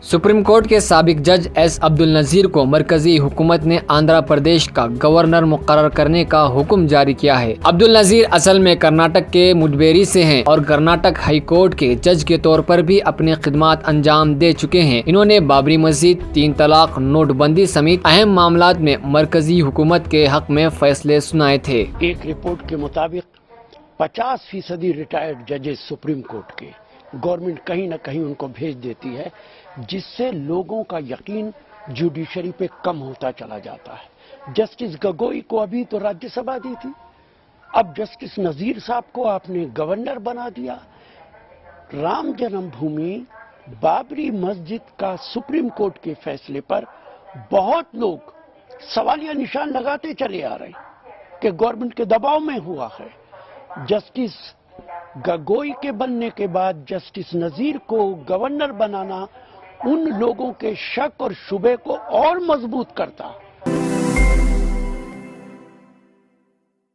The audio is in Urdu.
سپریم کورٹ کے سابق جج ایس عبدالنذیر کو مرکزی حکومت نے آندھرا پردیش کا گورنر مقرر کرنے کا حکم جاری کیا ہے۔ عبدالنذیر اصل میں کرناٹک کے مڈبیری سے ہیں اور کرناٹک ہائی کورٹ کے جج کے طور پر بھی اپنی خدمات انجام دے چکے ہیں۔ انہوں نے بابری مسجد، 3 طلاق، نوٹ بندی سمیت اہم معاملات میں مرکزی حکومت کے حق میں فیصلے سنائے تھے۔ ایک رپورٹ کے مطابق 50% ریٹائرڈ ججز سپریم کورٹ کے گورنمنٹ کہیں نہ کہیں ان کو بھیج دیتی ہے، جس سے لوگوں کا یقین جوڈیشری پہ کم ہوتا چلا جاتا ہے۔ جسٹس گگوئی کو ابھی تو راجیہ سبھا دی تھی، اب جسٹس نذیر صاحب کو آپ نے گورنر بنا دیا۔ رام جنم بھومی، بابری مسجد کا سپریم کورٹ کے فیصلے پر بہت لوگ سوالیہ نشان لگاتے چلے آ رہے ہیں کہ گورنمنٹ کے دباؤ میں ہوا ہے۔ جسٹس گگوئی کے بننے کے بعد جسٹس نذیر کو گورنر بنانا ان لوگوں کے شک اور شبے کو اور مضبوط کرتا۔